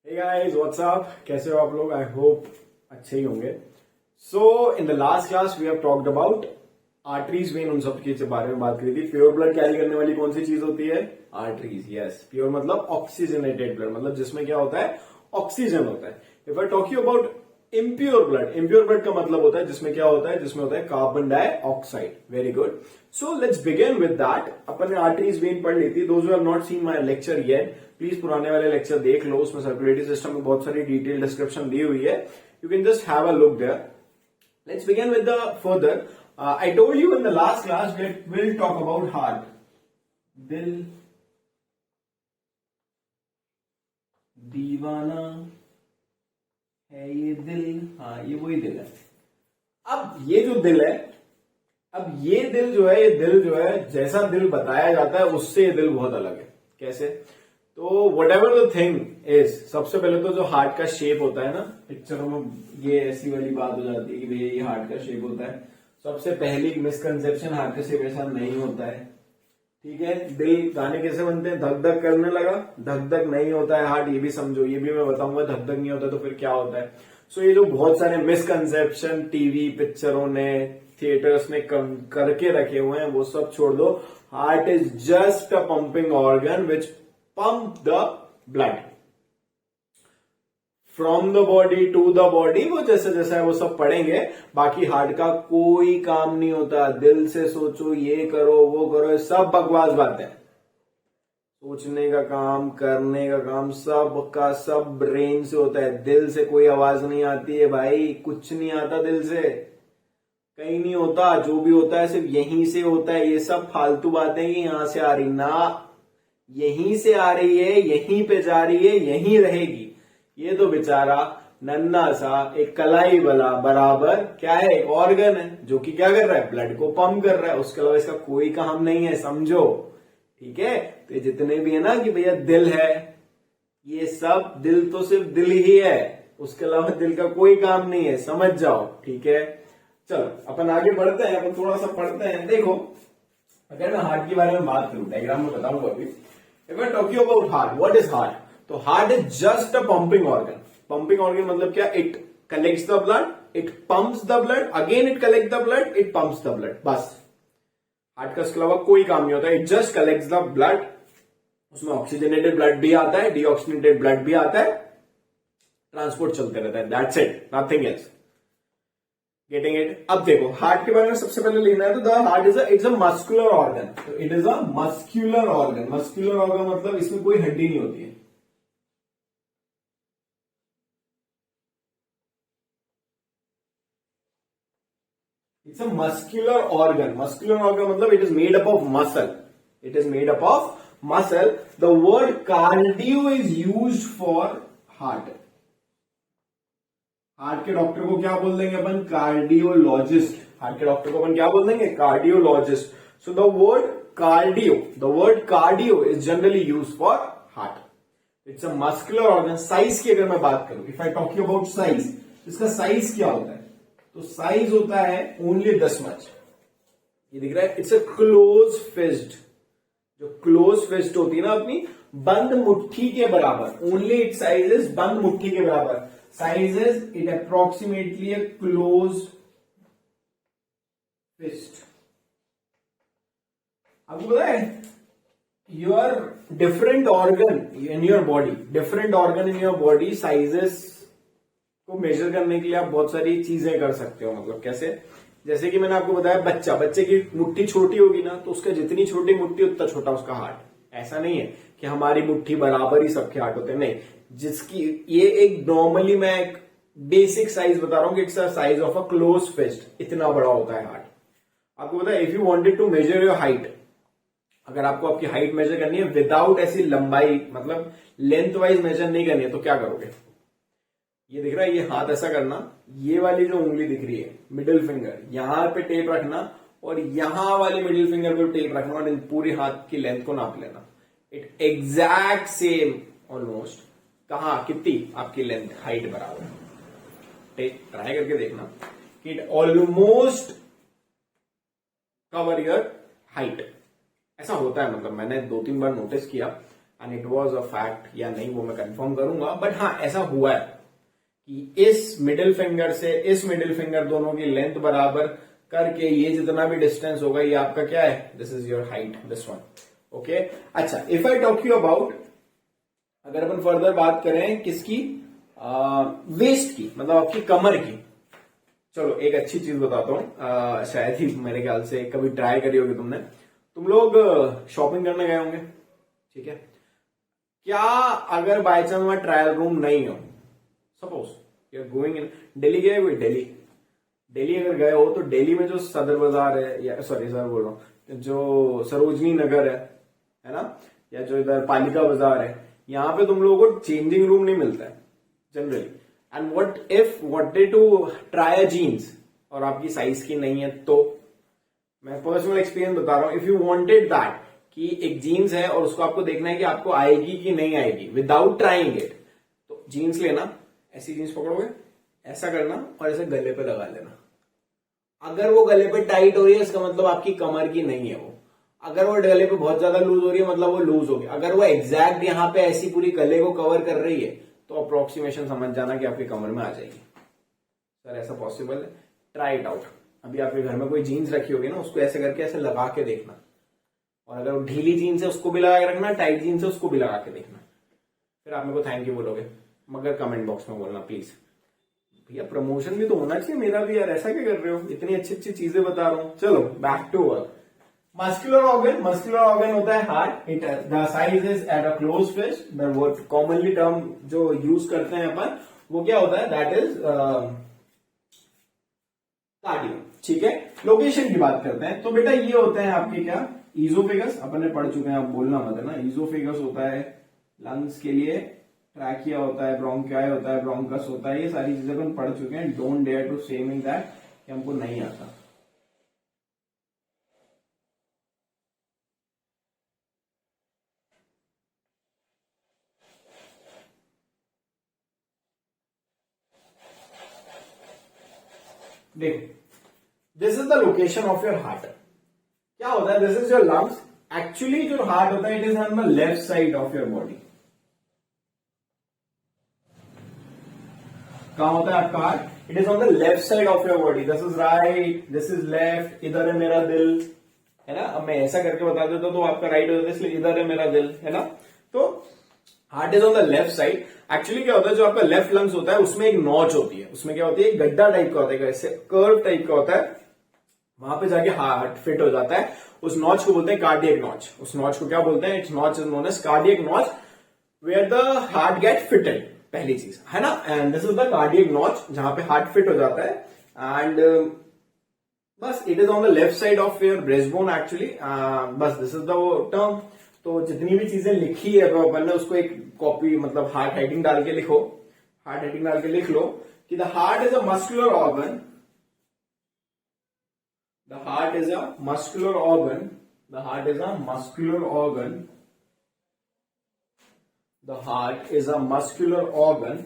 Hey guys, what's up? कैसे हो आप लोग? आई होप अच्छे ही होंगे. So in the last class we have talked about arteries vein, उन सब के बारे में बात करी थी. प्योर ब्लड कैरी करने वाली कौन सी चीज होती है? आर्टरीज. यस, प्योर मतलब ऑक्सीजनेटेड ब्लड, मतलब जिसमें क्या होता है? ऑक्सीजन होता है. If I talk you about impure blood का मतलब होता है जिसमें क्या होता है? जिसमें होता है carbon dioxide. Very good. So let's begin with that. अपन ने आर्टरीज वेन पढ़ ली थी. Those who have not seen my lecture yet, please पुराने वाले लेक्चर देख लो. उसमें सर्कुलेटरी सिस्टम में बहुत सारी डिटेल डिस्क्रिप्शन दी हुई है. You can just have a look there. Let's begin with the further. I told you in the last class we will talk about heart. दिल दीवाना है ये दिल. हाँ, ये वही दिल है. अब ये जो दिल है, अब ये दिल जो है, ये दिल जो है, जैसा दिल बताया जाता है उससे ये दिल बहुत अलग है. कैसे? तो what ever the thing is, सबसे पहले तो जो हार्ट का शेप होता है ना, पिक्चरों में ये ऐसी वाली बात हो जाती है कि भैया ये हार्ट का शेप होता है. सबसे पहली मिसकंसेप्शन, हार्ट का शेप ऐसा नहीं होता है. ठीक है. दिल गाने कैसे बनते हैं? धक धक करने लगा, धक धक नहीं होता है हार्ट. ये भी समझो, ये भी मैं बताऊंगा. धक धक नहीं होता तो फिर क्या होता है? सो ये जो बहुत सारे मिसकंसेप्शन टीवी पिक्चरों ने, थिएटर्स ने करके रखे हुए हैं, वो सब छोड़ दो. Heart is just a pumping organ which pump the blood from the body to the body. वो जैसे जैसा है वो सब पढ़ेंगे. बाकी हार्ट का कोई काम नहीं होता. दिल से सोचो, ये करो वो करो, ये सब बकवास बातें. सोचने का काम, करने का काम, सब का सब ब्रेन से होता है. दिल से कोई आवाज नहीं आती है भाई. कुछ नहीं आता दिल से, कहीं नहीं होता. जो भी होता है सिर्फ यहीं से होता है. ये सब फालतू बातें कि यहां से आ रही ना, यहीं से आ रही है, यहीं पे जा रही है, यहीं रहेगी. ये तो बेचारा नन्ना सा एक कलाई वाला बराबर क्या है, एक ऑर्गन है जो कि क्या कर रहा है? ब्लड को पंप कर रहा है. उसके अलावा इसका कोई काम नहीं है, समझो. ठीक है. तो ये जितने भी है ना कि भैया दिल है, ये सब दिल तो सिर्फ दिल ही है. उसके अलावा दिल का कोई काम नहीं है, समझ जाओ. ठीक है. चलो अपन आगे बढ़ते हैं. अपन थोड़ा सा पढ़ते हैं. देखो, अगर मैं हार्ट के बारे में बात करूं, डायग्राम में बताऊंगा अभी. If I talk you about heart, what is heart? तो heart is just a pumping organ. Pumping organ मतलब क्या? It collects the blood, it pumps the blood, again it collect the blood, it pumps the blood. बस. Heart का इसके अलावा कोई काम नहीं होता. It just collects the blood. उसमें ऑक्सीजनेटेड ब्लड भी आता है, डीऑक्सीजनेटेड ब्लड भी आता है. ट्रांसपोर्ट चलते रहता है. That's it, nothing else. Getting it? अब देखो, हार्ट के बारे में सबसे पहले लिखना है. तो the heart it's a muscular organ. तो it is a muscular organ. Muscular organ मतलब इसमें कोई हड्डी नहीं होती है. It's a muscular organ. Muscular organ मतलब it is made up of muscle. It is made up of muscle. The word cardio is used for heart. Heart के doctor को क्या बोल देंगे अपन? कार्डियोलॉजिस्ट. हार्ट के डॉक्टर को अपन क्या बोल देंगे? Cardiologist. So the word cardio is generally use for heart. It's a muscular organ. Size की अगर मैं बात करूं, if I talk you about size, इसका साइज क्या होता है? तो साइज होता है ओनली दिस मच. ये दिख रहा है? It's a close fist. जो क्लोज फिस्ट होती है ना अपनी, बंद मुट्ठी के बराबर. ओनली इट साइज इज बंद मुट्ठी के बराबर. Size is it approximately a closed fist. आपको पता है your different organ in your body sizes को मेजर करने के लिए आप बहुत सारी चीजें कर सकते हो. मतलब कैसे? जैसे कि मैंने आपको बताया, बच्चे की मुट्ठी छोटी होगी ना, तो उसका जितनी छोटी मुट्ठी उतना छोटा उसका हार्ट. ऐसा नहीं है कि हमारी मुट्ठी बराबर ही सबके हार्ट होते हैं. नहीं, जिसकी ये एक नॉर्मली मैं एक बेसिक साइज बता रहा हूं कि it's the size of a close fist. इतना बड़ा होता है हार्ट. आपको पता है, if you wanted to measure your height, अगर आपको आपकी हाइट मेजर करनी है विदाउट ऐसी लंबाई, मतलब लेंथ वाइज मेजर नहीं करनी है, तो क्या करोगे? ये दिख रहा है, ये हाथ ऐसा करना, ये वाली जो उंगली दिख रही है मिडिल फिंगर, यहां पे टेप रखना, और यहां वाली मिडिल फिंगर पे टेप रखना, और पूरे हाथ की लेंथ को नाप लेना. It exact same almost. कहा कितनी आपकी लेंथ, हाइट बराबर. ट्राई करके देखना कि it almost cover your height. ऐसा होता है, मतलब मैंने 2-3 बार नोटिस किया. And it was a fact या नहीं वो मैं कंफर्म करूंगा, बट हाँ ऐसा हुआ है कि इस मिडिल फिंगर से इस मिडिल फिंगर दोनों की लेंथ बराबर करके ये जितना भी डिस्टेंस होगा ये आपका क्या है, this is your height, this one. Okay, अच्छा if I talk you about, अगर अपन फर्दर बात करें किसकी, वेस्ट की, मतलब आपकी कमर की। चलो एक अच्छी चीज बताता हूँ, शायद ही मेरे ख्याल से कभी ट्राई करी होगी तुमने, तुम लोग शॉपिंग करने गए होंगे, ठीक है, क्या अगर बाय चांस वहां ट्रायल रूम नहीं हो, suppose you are going in, Delhi गए हुए, दिल्ली अगर गए हो तो दिल्ली में जो सदर बाजार है, या सॉरी सर बोल रहा हूँ, जो सरोजनी नगर है ना, या जो इधर पालिका बाजार है, यहाँ पे तुम लोगों को चेंजिंग रूम नहीं मिलता है generally. And what if wanted to try a jeans और आपकी साइज की नहीं है, तो मैं पर्सनल एक्सपीरियंस बता रहा हूं, इफ यू वांटेड दैट कि एक जीन्स है और उसको आपको देखना है कि आपको आएगी कि नहीं आएगी विदाउट ट्राइंग इट, तो जीन्स लेना, ऐसी जीन्स पकड़ोगे, ऐसा करना और ऐसे गले पे लगा लेना। अगर वो गले पे टाइट हो रही है इसका मतलब आपकी कमर की नहीं है वो, अगर वो गले पे बहुत ज्यादा लूज हो रही है मतलब वो लूज होगी, अगर वो एग्जैक्ट यहाँ पे ऐसी पूरी गले को कवर कर रही है तो अप्रोक्सीमेशन समझ जाना कि आपकी कमर में आ जाएगी। सर ऐसा पॉसिबल है, ट्राई इट आउट। अभी आपके घर में कोई जीन्स रखी होगी ना, उसको ऐसे करके ऐसे लगा के देखना, और अगर वो ढीली जीन्स है उसको भी लगा के रखना, टाइट जीन्स है उसको भी लगा के देखना, फिर आप मेरे को थैंक यू बोलोगे, मगर कमेंट बॉक्स में बोलना प्लीज। भैया प्रमोशन भी तो होना चाहिए मेरा भी यार, ऐसा क्या कर रहे हो, इतनी अच्छी अच्छी चीजें बता रहा हूँ। चलो back to work. Muscular organ होता है heart, it the size is at a close fist, वो कॉमनली टर्म जो यूज करते हैं अपन वो क्या होता है, दैट इज कार्डियो, ठीक है। लोकेशन की बात करते हैं तो बेटा ये होते हैं आपके क्या, ईजोफेगस, अपन ने पढ़ चुके हैं, आप बोलना मत है ना। ईजोफेगस होता है लंग्स के लिए, ट्रैकिया होता है, ब्रोंकाई होता है, ब्रोंकस होता है, ये सारी चीजें अपन पढ़ चुके हैं। डोंट डेयर टू से मी दैट कि हमको नहीं आता। देखो, this is the location of your heart. क्या होता है, this is your lungs. Actually जो हार्ट होता है it is on the left side of your body. कहां होता है आपका heart, it is on the left side of your body. This is right, this is left, इधर है मेरा दिल, है ना। अब मैं ऐसा करके बता देता तो आपका राइट हो जाता है, इसलिए इधर है मेरा दिल, है ना। तो heart is on the left side. Actually क्या होता है, जो आपका लेफ्ट लंग्स होता है उसमें एक नॉच होती है, उसमें क्या होती है, गड्ढा टाइप का होता है, ऐसे कर्व टाइप का होता है, वहां पे जाके हार्ट फिट हो जाता है। उस नॉच को बोलते हैं कार्डियक नॉच। उस नॉच को क्या बोलते हैं, it's notch is known as cardiac notch, where the heart get fitted, पहली चीज, है ना। And this is the cardiac notch, जहां पे हार्ट फिट हो जाता है। एंड बस it is on the left side of your breast bone actually, बस दिस इज द टर्म। तो जितनी भी चीजें लिखी है तो अपन ने उसको एक कॉपी, मतलब हार्ट हेडिंग डाल के लिखो, हार्ट हेडिंग डाल के लिख लो कि the heart is a muscular organ, the heart is a muscular organ, the heart is a muscular organ, the heart is a muscular organ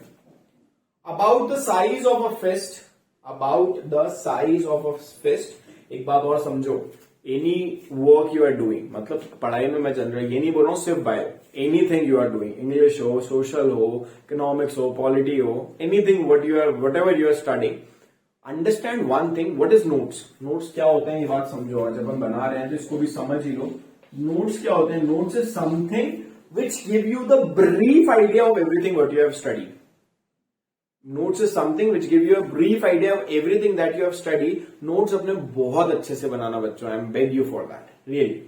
about the size of a fist, about the size of a fist. एक बात और समझो, any work you are doing, मतलब पढ़ाई में मैं general ये नहीं बोल रहा हूं सिर्फ bio, anything you are doing, English हो, सोशल हो, इकोनॉमिक्स हो, पॉलिटी हो, anything whatever you are studying, understand one thing, what is notes. Notes क्या होते हैं ये बात समझो, आज अपन बना रहे हैं तो इसको भी समझ ही लो। नोट्स क्या होते हैं, notes is something which give you the brief idea of everything what you have studied. Notes is something which give you a brief idea of everything that you have study. Notes अपने बहुत अच्छे से बनाना बच्चों, I am beg you for that really.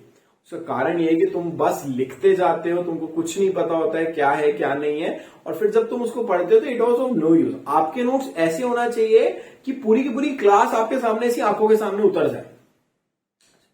उसका कारण ये है कि तुम बस लिखते जाते हो, तुमको कुछ नहीं पता होता है क्या है क्या नहीं है, और फिर जब तुम उसको पढ़ते हो तो it was of no use. आपके नोट्स ऐसे होना चाहिए कि पूरी की पूरी क्लास आपके सामने ऐसी आंखों के सामने उतर जाए।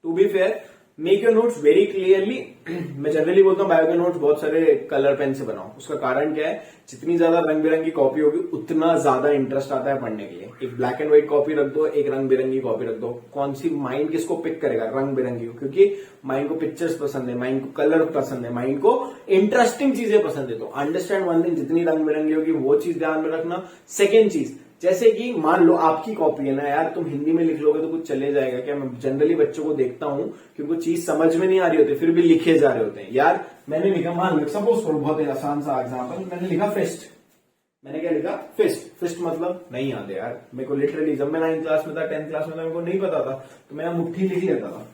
To be fair, make your notes very clearly. मैं जनरली बोलता हूँ बायो के नोट्स बहुत सारे कलर पेन से बनाओ। उसका कारण क्या है, जितनी ज्यादा रंग बिरंगी कॉपी होगी उतना ज्यादा इंटरेस्ट आता है पढ़ने के लिए। एक ब्लैक एंड व्हाइट कॉपी रख दो, एक रंग बिरंगी कॉपी रख दो, कौन सी माइंड किसको पिक करेगा, रंग बिरंगी को, क्योंकि माइंड को पिक्चर्स पसंद है, माइंड को कलर पसंद है, माइंड को इंटरेस्टिंग चीजें पसंद है। तो अंडरस्टैंड वन थिंग, जितनी रंग बिरंगी होगी वो चीज ध्यान में रखना। सेकेंड चीज, जैसे कि मान लो आपकी कॉपी है ना यार, तुम हिंदी में लिख लोगे तो कुछ चले जाएगा क्या? मैं जनरली बच्चों को देखता हूं कि उनको चीज समझ में नहीं आ रही होती, फिर भी लिखे जा रहे होते हैं। यार मैंने लिखा, मान लो सपोज करो, बहुत ही आसान सा एग्जाम्पल, मैंने लिखा फिस्ट। मैंने क्या लिखा? फिस्ट। फिस्ट मतलब नहीं याद है यार मेरे को, लिटरली जब मैं 9th क्लास में था, 10th क्लास में था, मेरे को नहीं पता था, तो मैं मुट्ठी लिख लेता था,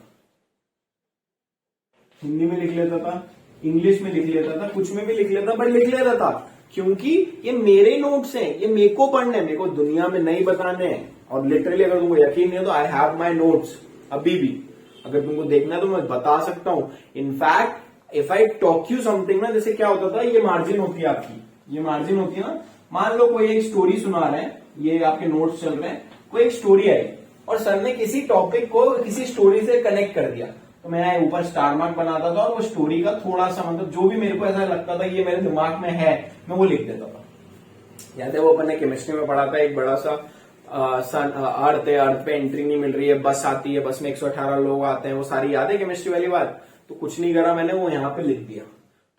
हिंदी में लिख लेता था, इंग्लिश में लिख लेता था, कुछ में भी लिख लेता, बट लिख लेता था, क्योंकि ये मेरे नोट्स हैं, ये मेरे को पढ़ने, मेरे को दुनिया में नहीं बताने हैं। और लिटरली अगर तुमको यकीन नहीं है तो आई हैव माई नोट्स अभी भी, अगर तुमको देखना है तो मैं बता सकता हूं। In fact if I talk you something ना, जैसे क्या होता था, ये मार्जिन होती है आपकी, ये मार्जिन होती है ना, मान लो कोई एक स्टोरी सुना रहे हैं, ये आपके नोट्स चल रहे हैं, कोई एक स्टोरी आई और सर ने किसी टॉपिक को किसी स्टोरी से कनेक्ट कर दिया, तो मैं ऊपर स्टार मार्क बनाता था और वो स्टोरी का थोड़ा सा मतलब जो भी मेरे को ऐसा लगता था ये मेरे दिमाग में है, मैं वो लिख देता था। याद है वो अपन ने केमिस्ट्री में पढ़ा था, एक बड़ा सा अर्थ है, अर्थ पे एंट्री नहीं मिल रही है, बस आती है, बस में 118 लोग आते हैं, वो सारी याद है केमिस्ट्री वाली बात? तो कुछ नहीं करा मैंने, वो यहाँ पे लिख दिया।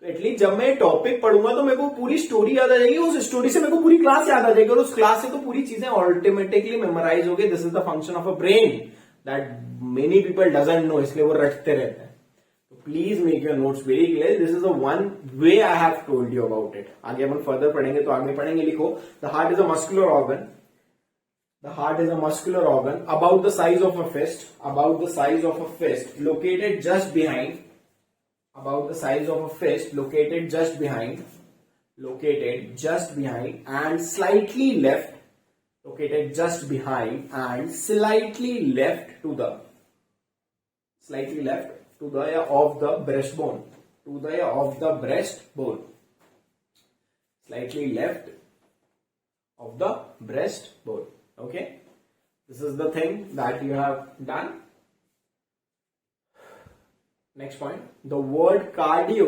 तो एटलीस्ट जब मैं टॉपिक पढ़ूंगा तो मेरे को पूरी स्टोरी याद आ जाएगी, उस स्टोरी से मेरे को पूरी क्लास याद आ जाएगी, और उस क्लास से तो पूरी चीजें ऑटोमेटिकली मेमोराइज हो गई। This is the function of a brain that many people doesn't know, इसलिए वो रटते रहते हैं। तो please make your notes very clear, this is the one way I have told you about it. आगे अपन further पढ़ेंगे तो आगे पढ़ेंगे, लिखो the heart is a muscular organ, the heart is a muscular organ about the size of a fist, about the size of a fist, located just behind, about the size of a fist, located just behind, located just behind and slightly left, located just behind and slightly left to the, slightly left to the of the breastbone, to the of the breastbone, slightly left of the breastbone. Okay, this is the thing that you have done. Next point, the word cardio,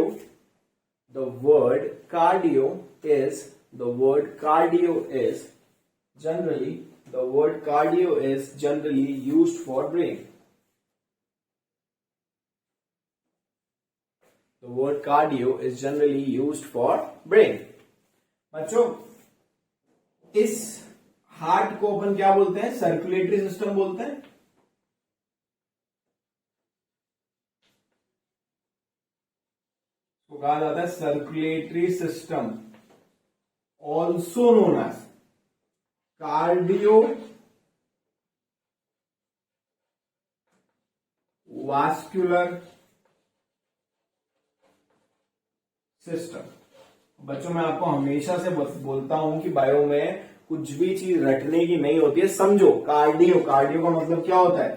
the word cardio is, the word cardio is generally, the word cardio is generally used for brain. The word cardio is generally used for brain. बच्चों, इस heart को अपन क्या बोलते हैं? Circulatory system बोलते हैं। तो कहा जाता है circulatory system, also known as cardiovascular system. बच्चों मैं आपको हमेशा से बोलता हूं कि बायो में कुछ भी चीज रटने की नहीं होती है, समझो। कार्डियो, कार्डियो का मतलब क्या होता है?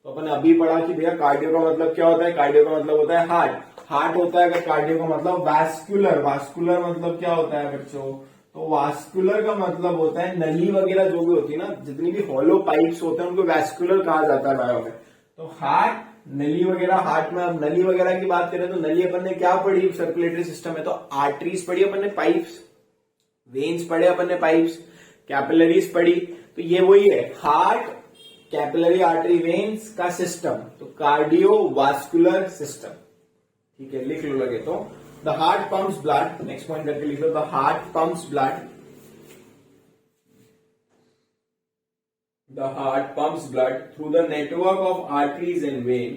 तो अपन अभी पढ़ा कि भैया कार्डियो का मतलब क्या होता है? कार्डियो का मतलब होता है हार्ट, हार्ट होता है। अगर कार्डियो का मतलब वैस्कुलर, वास्कुलर मतलब क्या होता है बच्चों? तो वास्कुलर का मतलब होता है नली वगैरह जो भी होती है ना, जितनी भी हॉलो पाइप्स होते हैं उनको वैस्कुलर कहा जाता है बायो में। तो हार्ट, नली वगैरह, हार्ट में अब नली वगैरह की बात करें तो नली अपन ने क्या पढ़ी? सर्कुलेटरी सिस्टम है तो आर्टरीज पढ़ी अपन ने, पाइप्स, वेन्स पढ़े अपन ने, पाइप्स, कैपिलरीज पढ़ी। तो ये वही है हार्ट, कैपिलरी, आर्टरी, वेन्स का सिस्टम, तो कार्डियोवास्कुलर सिस्टम। ठीक है, लिख लो लगे तो। The heart pumps blood, next point करके लिख लो, the heart pumps blood, the heart pumps blood through the network of arteries and vein.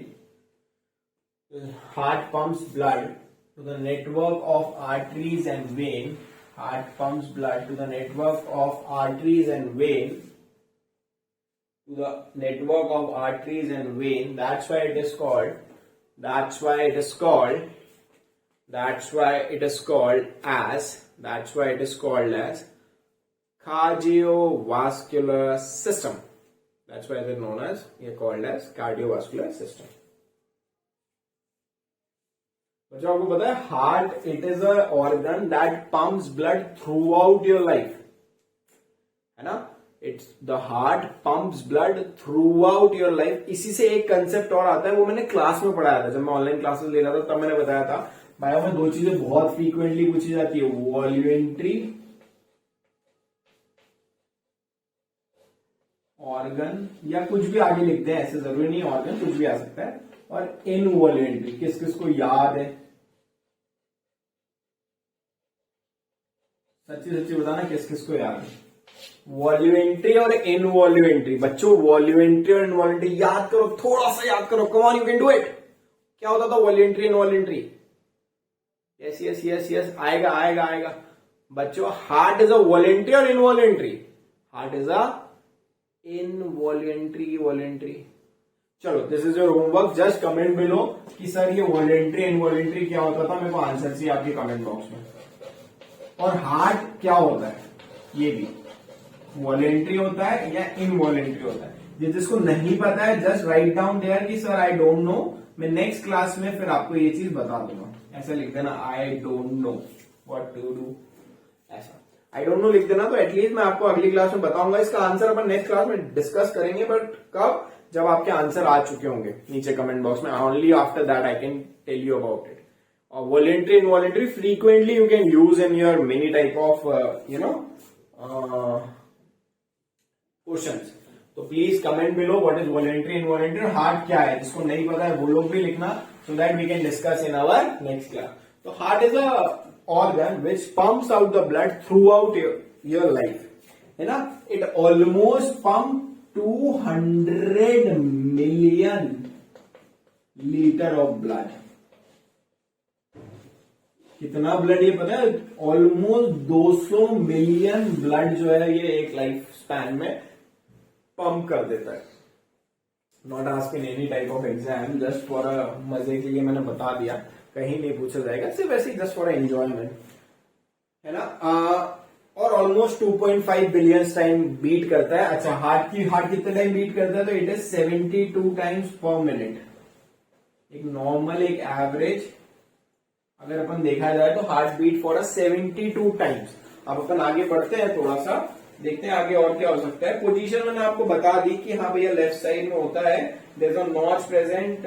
The heart pumps blood to the network of arteries and vein. Heart pumps blood to the network of arteries and vein. To the network of arteries and vein. That's why it is called. That's why it is called. That's why it is called as. That's why it is called as cardiovascular system. That's why it is known as, called as cardiovascular system. बच्चों आपको पता है heart, it is a organ that pumps blood throughout your life, है ना? It's the heart pumps blood throughout your life. इसी से एक concept और आता है, वो मैंने क्लास में पढ़ाया था, जब मैं ऑनलाइन क्लासेस ले रहा था तब मैंने बताया था। बायो में दो चीजें बहुत फ्रीक्वेंटली पूछी जाती है, वॉल्यूमेंट्री ऑर्गन, या कुछ भी आगे लिखते हैं, ऐसे जरूरी नहीं ऑर्गन, कुछ भी आ सकता है, और इनवॉल्यूमेंट्री। किस किस को याद है? सच्ची सच्ची बताना किस किस को याद है? वॉल्यूमेंट्री और इनवॉल्यूमेंट्री। बच्चों वॉल्यूमेंट्री और इनवॉल्यूमेंट्री याद करो, थोड़ा सा याद करो, come on you can do it. क्या होता था voluntary involuntary? Yes yes yes yes, आएगा आएगा आएगा। बच्चों हार्ट इज अ वॉल्यूमेंट्री और involuntary? Heart is a involuntary voluntary. चलो this is your homework, just comment below कि सर ये वॉल्यूमेंट्री इनवॉल्यूमेंट्री क्या होता था, मेरे को आंसर चाहिए आपके कमेंट बॉक्स में। और हार्ट क्या होता है, ये भी वॉलेंट्री होता है या इनवॉलेंट्री होता है। जिसको नहीं पता है जस्ट राइट डाउन देयर कि सर आई डोंट नो, मैं नेक्स्ट क्लास में फिर आपको ये चीज बता दूंगा। ऐसा लिख देना, I don't know what to do, ऐसा आई डोंट नो लिख देना, तो एटलीस्ट मैं आपको अगली क्लास में बताऊंगा। इसका आंसर अपन नेक्स्ट क्लास में डिस्कस करेंगे, बट कब? जब आपके आंसर आ चुके होंगे नीचे कमेंट बॉक्स में। Only after that I can tell you about it. और voluntary involuntary frequently you can use in your many type of questions. तो please comment below what is voluntary involuntary, heart क्या है। जिसको नहीं पता है वो लोग भी लिखना, so that we can discuss in our next class. तो heart is a organ which pumps out the blood throughout your life, है ना। It almost pump 200 million litre of blood. कितना ब्लड ये पता है? ऑलमोस्ट 200 मिलियन ब्लड जो है ये एक लाइफ स्पैन में पंप कर देता है। Not ask in any type of exam, just for a मजे के लिए मैंने बता दिया, कहीं नहीं पूछा जाएगा, सिर्फ ऐसे ही जस्ट फॉर एंजॉयमेंट, है ना। और ऑलमोस्ट 2.5 बिलियन टाइम बीट करता है। अच्छा हार्ट कितने टाइम बीट करता है? तो इट इज 72 टाइम्स पर मिनट। एक नॉर्मल एक एवरेज अगर अपन देखा जाए तो हार्ट बीट फॉर 72 टाइम्स। अब अपन आगे बढ़ते हैं, थोड़ा सा देखते हैं आगे और क्या हो सकता है। पोजीशन मैंने आपको बता दी कि हाँ भैया लेफ्ट साइड में होता है, there is a notch present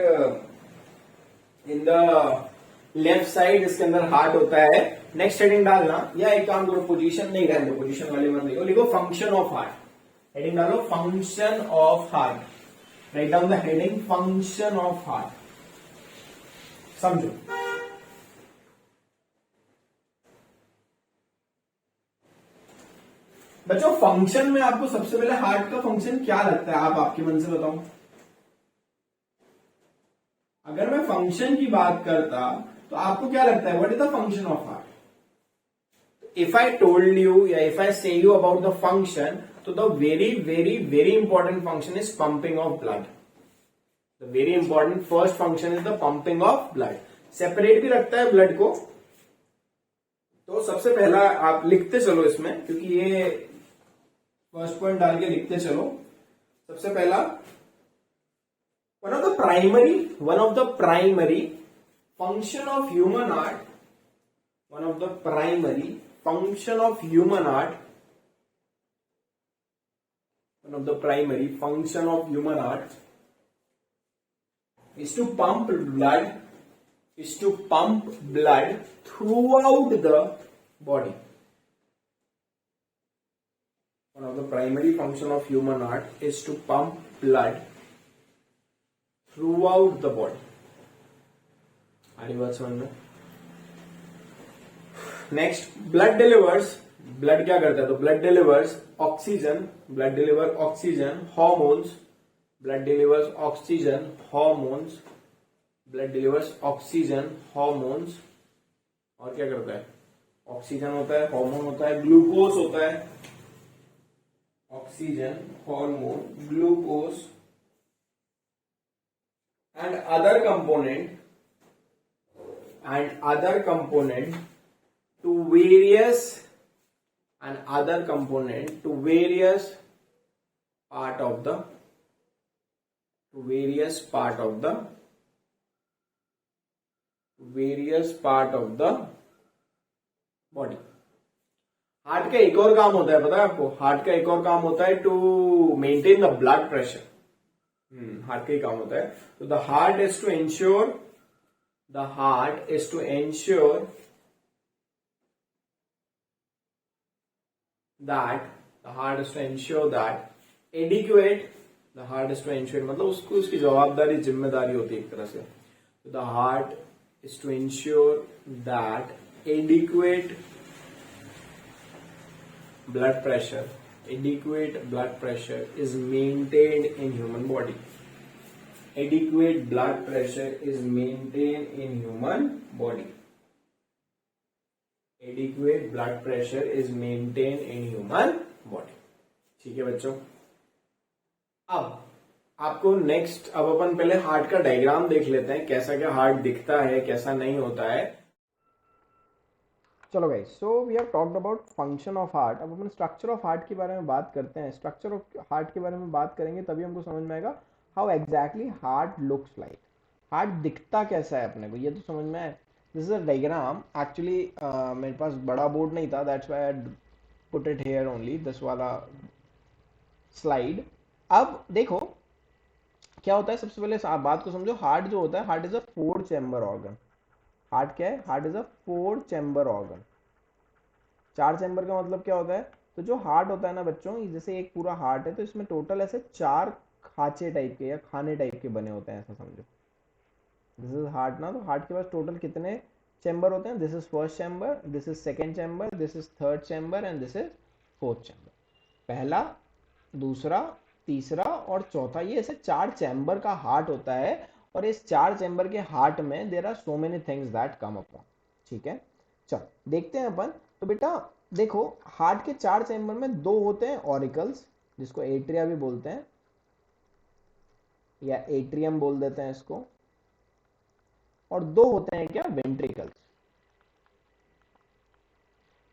in the left side, इसके अंदर हार्ट होता है। नेक्स्ट हेडिंग डालना, या एक काम करो पोजीशन नहीं डाल दो, पोजीशन वाले मत लिखो, लिखो फंक्शन ऑफ हार्ट। हेडिंग डालो function of heart, write down the heading function of heart. समझो बच्चों, फंक्शन में आपको सबसे पहले हार्ट का फंक्शन क्या लगता है? आप आपके मन से बताओ। अगर मैं फंक्शन की बात करता तो आपको क्या लगता है? What is the function of heart? If I told you या इफ आई से यू अबाउट द फंक्शन, तो the very very very important function is pumping of blood. The very important first function is the pumping of blood. Separate भी रखता है blood को, तो सबसे पहला आप लिखते चलो इसमें, क्योंकि ये फर्स्ट पॉइंट डाल के लिखते चलो। सबसे पहला, one of the primary function of human heart, one of the primary function of human heart, one of the primary function of human heart is to pump blood throughout the body. One of the primary function of human heart is to pump blood throughout the body. आगे बात समझ में। Next, blood क्या करता है? तो blood delivers oxygen, hormones, blood delivers oxygen, hormones, और क्या करता है? ऑक्सीजन होता है, हार्मोन होता है, ग्लूकोज होता है, oxygen, hormone, glucose and other component to various part of the body. Heart का एक और काम होता है, पता है आपको? हार्ट का एक और काम होता है to maintain the blood pressure. Heart का ही काम होता है। तो the heart is to ensure मतलब उसको उसकी जवाबदारी जिम्मेदारी होती है एक तरह से। The heart is to ensure that adequate blood pressure adequate blood pressure is maintained in human body. Adequate blood pressure is maintained in human body. Adequate blood pressure is maintained in human body. ठीक है बच्चों, अब आपको next, अब अपन पहले heart का diagram देख लेते हैं, कैसा क्या हार्ट दिखता है, कैसा नहीं होता है। चलो guys, so we have talked about function of heart. अब अपन स्ट्रक्चर ऑफ हार्ट के बारे में बात करते हैं। स्ट्रक्चर ऑफ हार्ट के बारे में बात करेंगे तभी हमको समझ में आएगा how exactly heart looks like. Heart दिखता कैसा है अपने को, ये तो समझ में आए। This is a diagram. Actually मेरे पास बड़ा बोर्ड नहीं था, that's why I put it here only, this वाला स्लाइड। अब देखो क्या होता है, सबसे पहले आप बात को समझो। हार्ट जो होता है, heart is a 4 chamber organ. Heart क्या है? Heart is a 4 chamber organ. 4 chamber का मतलब क्या होता है? तो जो हार्ट होता है ना बच्चों, जैसे एक पूरा हार्ट है तो इसमें टोटल ऐसे 4 खांचे टाइप के या खाने टाइप के बने होते हैं, ऐसा समझो। दिस इज हार्ट ना, तो हार्ट के पास टोटल कितने चैम्बर होते हैं? This is first chamber, this is second chamber, this is third chamber and this is fourth chamber. पहला, दूसरा, तीसरा और चौथा, ये ऐसे 4 चैम्बर का हार्ट होता है। और इस 4 चैम्बर के हार्ट में there are so many things that come upon. ठीक है, चलो देखते हैं अपन। तो बेटा देखो, हार्ट के 4 चैम्बर में 2 होते हैं ऑरिकल्स, जिसको एट्रिया भी बोलते हैं या एट्रियम बोल देते हैं इसको, और 2 होते हैं क्या? वेंट्रिकल्स।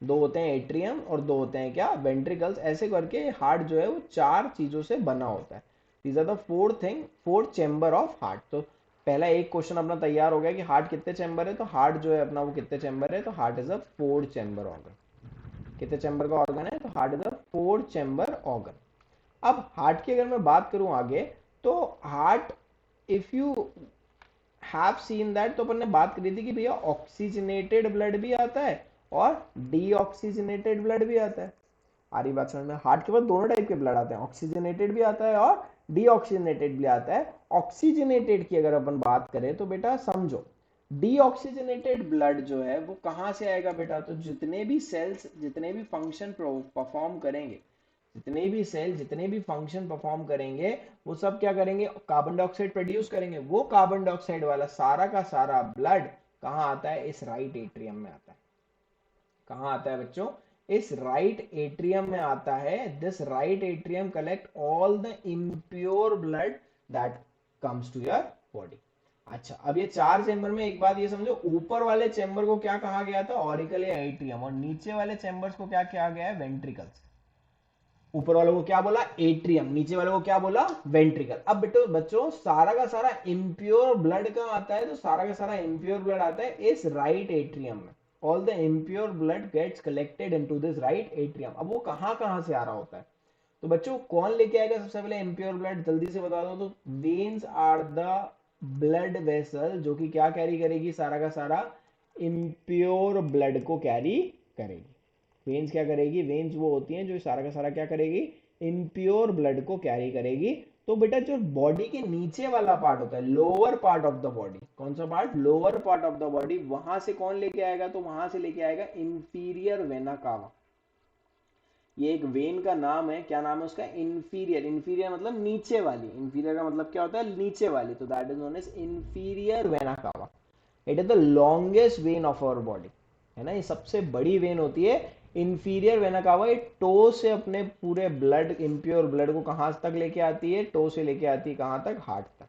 2 होते हैं एट्रियम और 2 होते हैं क्या? वेंट्रिकल्स। ऐसे करके हार्ट जो है वो 4 चीजों से बना होता है। These are the 4 chamber of heart. तो पहला एक क्वेश्चन अपना तैयार हो गया कि हार्ट कितने चैम्बर है। तो हार्ट जो है अपना वो कितने चैम्बर है? तो heart is a 4 chamber organ. कितने चैम्बर का ऑर्गन है? तो heart is a 4 chamber organ. अब हार्ट की अगर मैं बात करूं आगे, तो heart, if you have seen that, तो अपन ने बात करी थी कि भैया ऑक्सीजनेटेड ब्लड भी आता है और डीऑक्सीजनेटेड ब्लड भी आता है। आ रही बात समझ में? हार्ट के पास दोनों टाइप के ब्लड आते हैं, ऑक्सीजनेटेड भी आता है और डीऑक्सीजनेटेड भी आता है। ऑक्सीजनेटेड की अगर अपन बात करें तो बेटा समझो, डीऑक्सीजनेटेड ब्लड जो है वो कहां से आएगा बेटा? तो जितने भी सेल्स, जितने भी फंक्शन परफॉर्म करेंगे, जितने भी सेल, जितने भी फंक्शन परफॉर्म करेंगे, वो सब क्या करेंगे? कार्बन डाइऑक्साइड प्रोड्यूस करेंगे। वो कार्बन डाइऑक्साइड वाला सारा का सारा ब्लड कहां आता है? इस राइट एट्रियम में आता है। कहां आता है बच्चों? इस राइट एट्रियम में आता है। This right atrium collect all the impure blood that comes to your body. अच्छा, अब ये 4 चैम्बर में एक बात ये समझो, ऊपर वाले चैम्बर को क्या कहा गया था? ऑरिकल या एट्रियम, और नीचे वाले चैम्बर्स को क्या कहा गया है? वेंट्रिकल्स। ऊपर वालों को क्या बोला? एट्रियम। नीचे वालों को क्या बोला? वेंट्रिकल। अब बेटो बच्चों, सारा का सारा इम्प्योर ब्लड कहां आता है? तो सारा का सारा इम्प्योर ब्लड आता है इस राइट एट्रियम में। All the impure blood gets collected into this right atrium. अब वो कहां कहां से आ रहा होता है? तो बच्चों कौन लेके आएगा सबसे पहले इम्प्योर ब्लड? जल्दी से बता दो। तो veins are the blood vessel जो कि क्या कैरी करेगी? सारा का सारा इम्प्योर ब्लड को कैरी करेगी। वेन्स क्या करेगी? वेन्स वो होती हैं जो सारा का सारा क्या करेगी? इम्प्योर ब्लड को कैरी करेगी। तो बेटा जो बॉडी के नीचे वाला पार्ट होता है, lower part of the body, कौन सा part? Lower part of the body, वहां से कौन लेके आएगा? तो वहां से लेके आएगा इंफीरियर वेना कावा। ये एक वेन का नाम है, क्या नाम है उसका? इंफीरियर। इंफीरियर मतलब नीचे वाली। इंफीरियर का मतलब क्या होता है? नीचे वाली। तो that is known as inferior vena cava. It is the longest vein of our body, है ना। ये सबसे बड़ी वेन होती है इंफीरियर वेना कावा। ये टो से अपने पूरे ब्लड, इम्प्योर ब्लड को कहां तक लेके आती है? टो से लेके आती है कहां तक? हार्ट तक।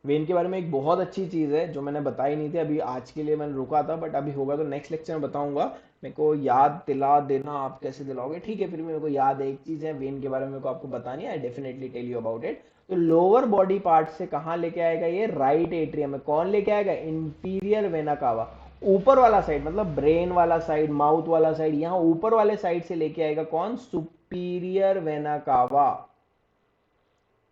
वेन के बारे में एक बहुत अच्छी चीज है जो मैंने बताई नहीं थी अभी, आज के लिए मैंने रुका था, बट अभी होगा तो नेक्स्ट लेक्चर में बताऊंगा। मेरे को याद दिला देना, आप कैसे दिलाओगे? ठीक है, फिर मेरे को याद है, एक चीज है वेन के बारे में मेरे को आपको बतानी है, I definitely tell you about it. तो लोअर बॉडी पार्ट से कहां लेके आएगा? ये राइट एट्रियम में। कौन लेके आएगा? इंफीरियर वेना कावा। ऊपर वाला साइड मतलब ब्रेन वाला साइड, माउथ वाला साइड, यहां ऊपर वाले साइड से लेके आएगा कौन? Superior vena cava.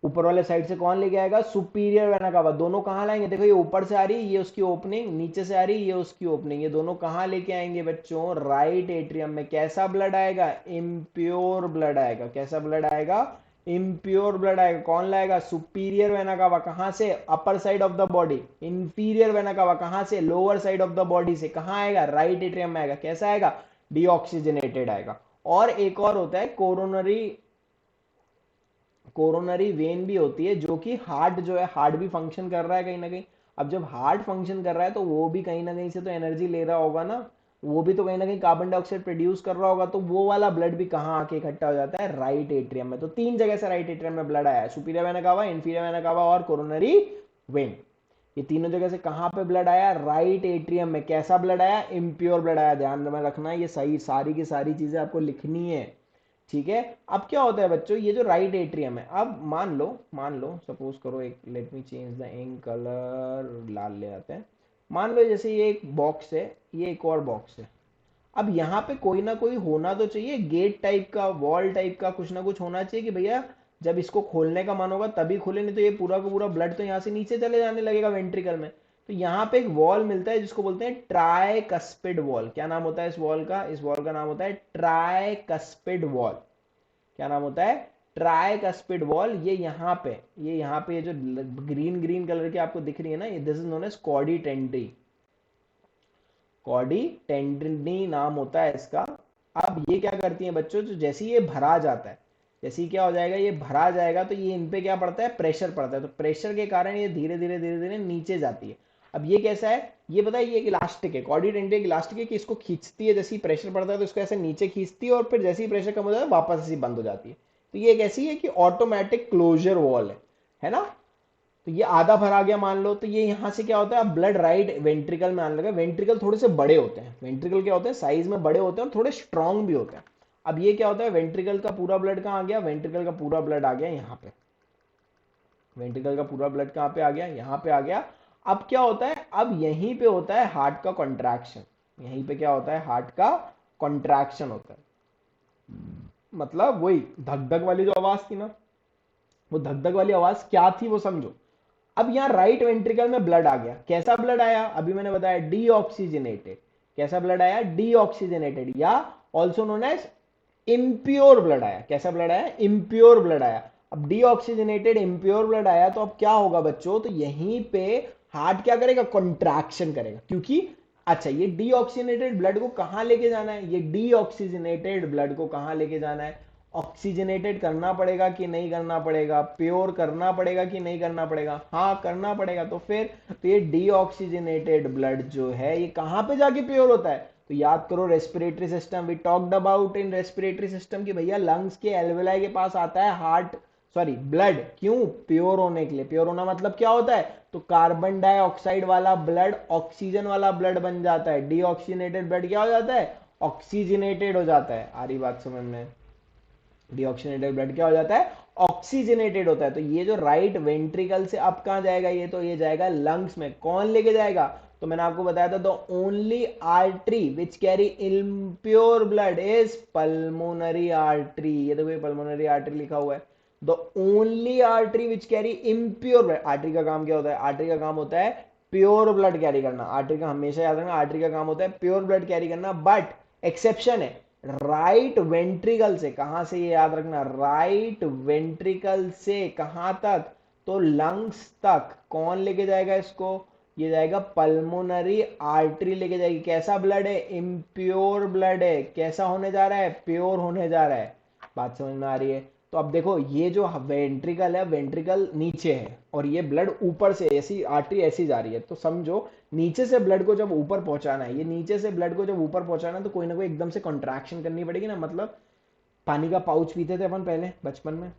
ऊपर वाले साइड से कौन लेके आएगा? Superior vena cava. दोनों कहां लाएंगे? देखो ये ऊपर से आ रही, ये उसकी ओपनिंग, नीचे से आ रही, ये उसकी ओपनिंग, ये दोनों कहां लेके आएंगे बच्चों? राइट एट्रियम में। कैसा ब्लड आएगा? इम्प्योर ब्लड आएगा। कैसा ब्लड आएगा? इम्प्योर ब्लड आएगा। कौन लाएगा? Superior vena cava. कहां से? Upper side of the body. Inferior vena कावा कहां से? Lower side of the body से। कहां आएगा? राइट एट्रियम में आएगा। कैसा आएगा? डीऑक्सीजनेटेड आएगा। और एक और होता है कोरोनरी वेन भी होती है, जो कि हार्ट जो है, हार्ट भी फंक्शन कर रहा है कहीं ना कहीं। अब जब हार्ट फंक्शन कर रहा है तो वो भी कहीं ना कहीं से तो एनर्जी ले रहा होगा ना, वो भी तो कहीं ना कहीं कार्बन डाइऑक्साइड प्रोड्यूस कर रहा होगा, तो वो वाला ब्लड भी कहाँ आके इकट्ठा हो जाता है, राइट एट्रियम में। तो तीन जगह से राइट एट्रियम में ब्लड आया है, superior vena cava, inferior vena कावा और कोरोनरी वेन। ये तीनों जगह से कहां पे ब्लड आया, राइट एट्रियम में। कैसा ब्लड आया, इम्प्योर ब्लड आया। ध्यान में रखना, ये सही सारी की सारी चीजें आपको लिखनी है, ठीक है। अब क्या होता है बच्चों, ये जो राइट एट्रियम है, अब मान लो सपोज करो, एक let me change the ink colour, लाल ले आते हैं। मान लो जैसे ये एक बॉक्स है, ये एक और बॉक्स है। अब यहाँ पे कोई ना कोई होना तो चाहिए, गेट टाइप का, वॉल टाइप का, कुछ ना कुछ होना चाहिए कि भैया जब इसको खोलने का मन होगा तभी खोले, नहीं तो ये पूरा का पूरा ब्लड तो यहाँ से नीचे चले जाने लगेगा वेंट्रिकल में। तो यहाँ पे एक वॉल मिलता है जिसको बोलते हैं ट्राइकस्पिड वॉल। क्या नाम होता है इस वॉल का, इस वॉल का नाम होता है ट्राइकस्पिड वॉल। क्या नाम होता है, ट्राइकस्पिड वॉल। ये यहाँ पे ये जो ग्रीन ग्रीन कलर की आपको दिख रही है ना, ये दिस इज नोन एज कॉडी टेंड्री। कॉडी टेंडनी नाम होता है इसका। अब ये क्या करती है बच्चों, जो जैसे ही ये भरा जाता है, जैसे ही क्या हो जाएगा, ये भरा जाएगा, तो ये इन पे क्या पड़ता है, प्रेशर पड़ता है। तो प्रेशर के कारण ये धीरे धीरे धीरे धीरे नीचे जाती है। अब ये कैसा है, ये पता है, ये एक इलास्टिक है, कॉडी टेंडी एक इलास्टिक है कि इसको खींचती है, जैसे ही प्रेशर पड़ता है तो इसको ऐसे नीचे खींचती है, और फिर जैसे ही प्रेशर कम हो जाता है वापस ऐसी बंद हो जाती है। तो ये एक ऐसी है कि ऑटोमेटिक क्लोजर वॉल है ना। तो ये आधा भरा गया मान लो, तो ये यहां से क्या होता है, ब्लड राइट वेंट्रिकल में आने लगा। वेंट्रिकल थोड़े से बड़े होते हैं, वेंट्रिकल क्या होते हैं, साइज में बड़े होते हैं और थोड़े स्ट्रांग भी होते हैं। अब ये क्या होता है, वेंट्रिकल का पूरा ब्लड कहाँ आ गया, वेंट्रिकल का पूरा ब्लड आ गया यहाँ पे। वेंट्रिकल का पूरा ब्लड कहाँ पे आ गया, यहाँ पे आ गया। अब क्या होता है, अब यहीं पे होता है हार्ट का कॉन्ट्रैक्शन। यहीं पे क्या होता है, हार्ट का कॉन्ट्रैक्शन होता है। मतलब वही धक धक वाली जो आवाज थी ना, वो धक धक वाली आवाज क्या थी वो समझो। अब यहां राइट वेंट्रिकल में ब्लड आ गया। कैसा ब्लड आया, अभी मैंने बताया डीऑक्सीजनेटेड। कैसा ब्लड आया, डीऑक्सीजनेटेड, या also known as impure blood आया। कैसा ब्लड आया, इम्प्योर ब्लड आया। अब डीऑक्सीजनेटेड इम्प्योर ब्लड आया, तो अब क्या होगा बच्चों, तो यहीं पे हार्ट क्या करेगा, कॉन्ट्रैक्शन करेगा, क्योंकि अच्छा ये डीऑक्सीजनेटेड ब्लड को कहां लेके जाना है, ये डीऑक्सीजनेटेड ब्लड को कहां लेके जाना है, ऑक्सीजनेटेड करना पड़ेगा कि नहीं करना पड़ेगा, प्योर करना पड़ेगा कि नहीं करना पड़ेगा, हाँ करना पड़ेगा। तो फिर तो ये डीऑक्सीजनेटेड ब्लड जो है ये कहां पे जाके प्योर होता है, तो याद करो respiratory system, we talked about in respiratory system कि भैया लंग्स के एल्वेलाई के पास आता है हार्ट, सॉरी ब्लड, क्यों, प्योर होने के लिए। प्योर होना मतलब क्या होता है, तो कार्बन डाइऑक्साइड वाला ब्लड ऑक्सीजन वाला ब्लड बन जाता है। डीऑक्सीजनेटेड ब्लड क्या हो जाता है, ऑक्सीजनेटेड हो जाता है। आ रही बात समझ में, डीऑक्सीजनेटेड ब्लड क्या हो जाता है, ऑक्सीजनेटेड होता है। तो ये जो राइट वेंट्रिकल से अब कहां जाएगा, ये तो ये जाएगा लंग्स में। कौन लेके जाएगा, तो मैंने आपको बताया था, the only artery which carry impure blood is pulmonary artery. ये देखो ये पल्मोनरी आर्टरी लिखा हुआ है, the only artery which carry impure blood. Artery का काम क्या होता है, आर्टरी का काम होता है प्योर ब्लड कैरी करना। आर्टरी का हमेशा याद रखना, आर्टरी का काम होता है प्योर ब्लड कैरी करना, बट एक्सेप्शन है, राइट वेंट्रिकल से। कहां से, ये याद रखना, राइट वेंट्रिकल से कहां तक, तो लंग्स तक। कौन लेके जाएगा इसको, ये जाएगा पल्मोनरी आर्टरी लेके जाएगी। कैसा ब्लड है, इम्प्योर ब्लड है। कैसा होने जा रहा है, प्योर होने जा रहा है। बात समझ में आ रही है। तो अब देखो ये जो वेंट्रिकल है, वेंट्रिकल नीचे है और ये ब्लड ऊपर से ऐसी आर्टरी ऐसी जा रही है, तो समझो नीचे से ब्लड को जब ऊपर पहुंचाना है, ये नीचे से ब्लड को जब ऊपर पहुंचाना है, तो कोई ना कोई एकदम से कॉन्ट्रैक्शन करनी पड़ेगी ना। मतलब पानी का पाउच पीते थे अपन पहले बचपन में,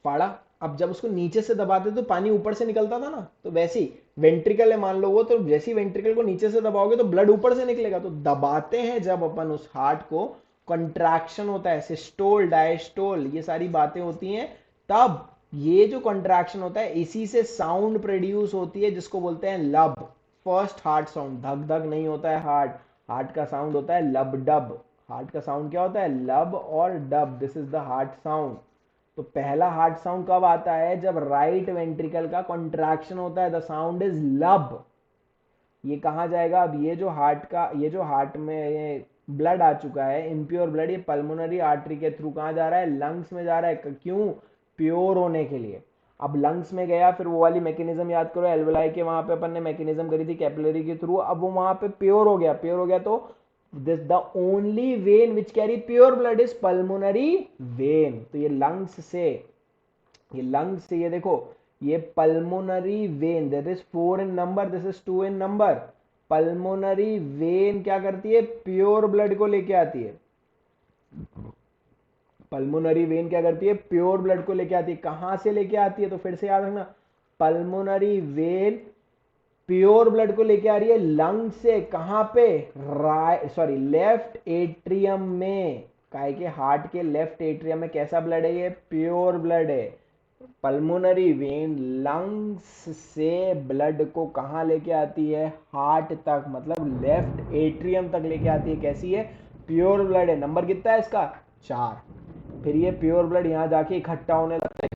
फाड़ा, अब जब उसको नीचे से दबाते तो पानी ऊपर से निकलता था ना, तो वैसे ही वेंट्रिकल है मान लो वो, तो जैसी वेंट्रिकल को नीचे से दबाओगे तो ब्लड ऊपर से निकलेगा। तो दबाते हैं जब अपन उस हार्ट को, कंट्रैक्शन होता है, सिस्टोल डायस्टोल ये सारी बातें होती हैं, तब ये जो कंट्रैक्शन होता है इसी से साउंड प्रोड्यूस होती है जिसको बोलते हैं लब, फर्स्ट हार्ट साउंड। धक धक नहीं होता है हार्ट, हार्ट का साउंड होता है लब डब। हार्ट का साउंड क्या होता है, लब और dub, this is the heart sound. तो पहला हार्ट साउंड कब आता है, जब राइट वेंट्रिकल का कॉन्ट्रैक्शन होता है, द साउंड इज लब। ये कहा जाएगा, अब ये जो हार्ट का, ये जो हार्ट में ये ब्लड आ चुका है इम्प्योर ब्लड, ये पल्मोनरी आर्टरी के थ्रू कहाँ जा रहा है, लंग्स में जा रहा है। क्यों, प्योर होने के लिए। अब लंग्स में गया, फिर वो वाली मैकेनिज्म याद करो, एल्वेलाई के वहां पे अपन ने मैकेनिज्म करी थी कैपिलरी के थ्रू, अब वो वहां पे प्योर हो गया। प्योर हो गया तो this the only when which carry pure blood is pulmonary vein. तो ये लंग्स से ये देखो, ये pulmonary vein, that is 4 in number, this is 2 in number. Pulmonary vein क्या करती है? प्योर ब्लड को लेके आती है। पल्मोनरी वेन क्या करती है? प्योर ब्लड को लेके आती है। कहां से लेके आती है? तो फिर से याद रखना, पल्मोनरी वेन प्योर ब्लड को लेके आ रही है लंग से। कहां पे? लेफ्ट एट्रियम में। काहे के? हार्ट के लेफ्ट एट्रियम में कैसा ब्लड है? ये प्योर ब्लड है। पल्मोनरी वेन लंग्स से ब्लड को कहां लेके आती है? हार्ट तक, मतलब लेफ्ट एट्रियम तक लेके आती है। कैसी है? प्योर ब्लड है। नंबर कितना है इसका? 4। फिर ये प्योर ब्लड यहां जाके इकट्ठा होने लगता है,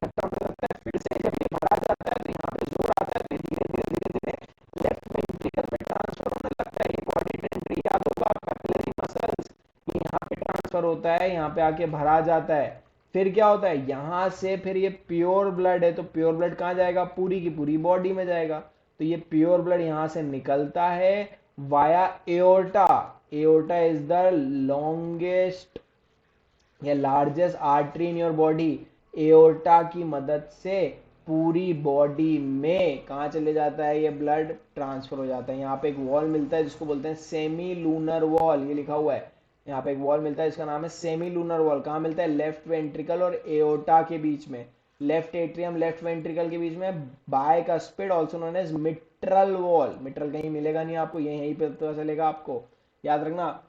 फिर से जब ये भरा जाता है तो यहाँ पे जोर आता है, फिर धीरे धीरे धीरे धीरे लेफ्ट वेंट्रिकल में ट्रांसफर होने लगता है। ये कॉर्डिनेटरी याद होगा, कैपिलरी मसल्स, ये यहाँ पे ट्रांसफर होता है, यहाँ पे आके भरा जाता है। फिर क्या होता है? यहां से फिर ये प्योर ब्लड है, तो प्योर ब्लड कहाँ जाएगा? पूरी की पूरी बॉडी में जाएगा। तो ये प्योर ब्लड यहां से निकलता है via aorta. Aorta is the longest या largest artery in your body. Aorta की मदद से पूरी बॉडी में कहाँ चले जाता है? ये ब्लड ट्रांसफर हो जाता है। यहाँ पे एक वॉल मिलता है जिसको बोलते हैं सेमी लूनर वॉल, ये लिखा हुआ है। यहाँ पे एक वॉल मिलता है जिसका नाम है सेमी लूनर वॉल। कहाँ मिलता है? लेफ्ट वेंट्रिकल और एओर्टा के बीच में, लेफ्ट एट्रियम लेफ्ट वेंट्रिकल के बीच में। Bicuspid also known as mitral valve. Mitral कहीं मिलेगा नहीं आपको, यहीं पे पता चलेगा आपको, याद रखना।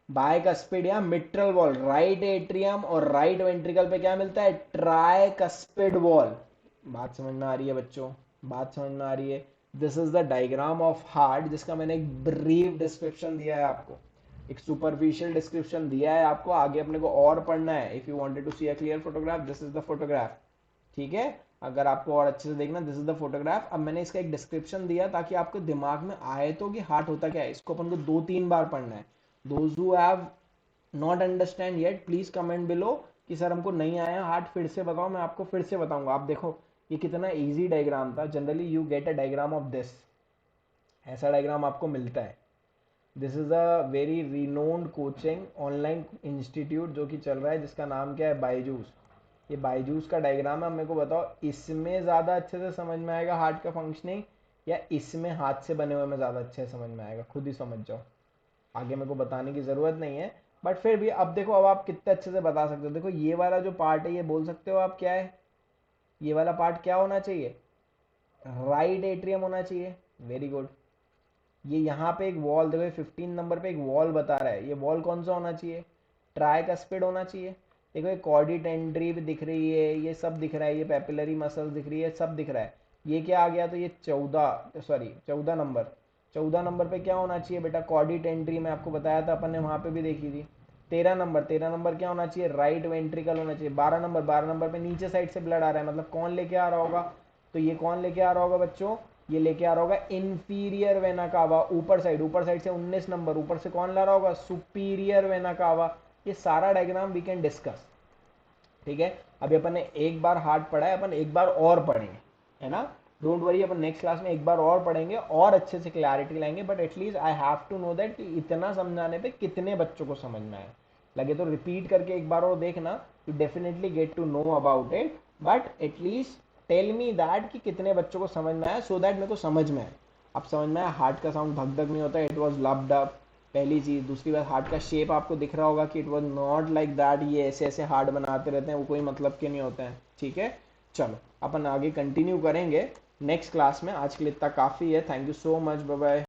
बायकस्पिड या मिट्रल वॉल। राइट एट्रियम और राइट वेंट्रिकल पे क्या मिलता है? Tricuspid wall. बात समझ में आ रही है बच्चों? बात समझ में आ रही है? This is the diagram of heart, जिसका मैंने एक ब्रीफ डिस्क्रिप्शन दिया है आपको, एक सुपरफिशियल डिस्क्रिप्शन दिया है आपको। आगे अपने को और पढ़ना है। If you wanted to see a clear photograph, this is the photograph. ठीक है, अगर आपको और अच्छे से देखना, दिस इज द फोटोग्राफ। अब मैंने इसका एक डिस्क्रिप्शन दिया ताकि आपको दिमाग में आए तो कि हार्ट होता क्या है। इसको अपन को 2-3 बार पढ़ना है। Those who have not understand yet, please comment below कि सर हमको नहीं आया हार्ट, फिर से बताओ। मैं आपको फिर से बताऊंगा। आप देखो ये कितना इजी डायग्राम था। Generally you get a diagram of this, ऐसा डायग्राम आपको मिलता है। This is a very renowned coaching online institute जो कि चल रहा है, जिसका नाम क्या है? बायजूस। ये बायजूस का डायग्राम है। मेरे को बताओ, इसमें ज़्यादा अच्छे से समझ में आएगा हार्ट का फंक्शनिंग, या इसमें हाथ से बने हुए में ज़्यादा अच्छे से समझ में आएगा? खुद ही समझ जाओ, आगे मेरे को बताने की ज़रूरत नहीं है। बट फिर भी अब देखो, अब आप कितने अच्छे से बता सकते हो। देखो ये वाला जो पार्ट है, ये बोल सकते हो आप क्या है? ये वाला पार्ट क्या होना चाहिए? राइट एट्रियम होना चाहिए। Very good. ये यहाँ पे एक वॉल, देखो 15 नंबर पे एक वॉल बता रहा है, ये वॉल कौन सा होना चाहिए? ट्राइकस्पिड होना चाहिए। देखो ये कॉर्डिटेंड्री भी दिख रही है, ये सब दिख रहा है, ये पेपिलरी मसल्स दिख रही है, सब दिख रहा है। ये क्या आ गया? तो ये 14 नंबर, 14 नंबर पे क्या होना चाहिए बेटा? कॉर्डिटेंड्री। मैं आपको बताया था, अपन ने वहां पे भी देखी थी। 13 नंबर क्या होना चाहिए? राइट वेंट्रिकल होना चाहिए। 12 नंबर पे नीचे साइड से ब्लड आ रहा है, मतलब कौन लेके आ रहा होगा? तो ये कौन लेके आ रहा होगा बच्चों? ये लेके आ रहा होगा इंफीरियर वेना कावा। ऊपर साइड से 19 नंबर, ऊपर से कौन ला रहा होगा? Superior vena cava. ये सारा डायग्राम वी कैन डिस्कस। ठीक है, अभी अपन ने एक बार हार्ट पढ़ा है, अपन एक बार और पढ़ेंगे, है ना? Don't worry, upon next class में एक बार और पढ़ेंगे और अच्छे से क्लैरिटी लाएंगे। But at least I have to know that इतना समझाने पे कितने बच्चों को समझ में आए। लगे तो रिपीट करके एक बार और देखना, you definitely get to know about it. But at least tell me that कि कितने बच्चों को समझ में आया, सो दैट मेरे को समझ में आए। अब समझ में आया हार्ट का साउंड धक धक नहीं होता, इट वॉज लब्ड अप। पहली चीज। दूसरी बात, हार्ट का शेप आपको दिख रहा होगा कि it was not like that, ये ऐसे ऐसे हार्ट बनाते रहते हैं, वो कोई मतलब के नहीं होते हैं। ठीक है, चलो अपन आगे कंटिन्यू करेंगे नेक्स्ट क्लास में। आज के लिए इतना काफी है। Thank you so much, bye bye.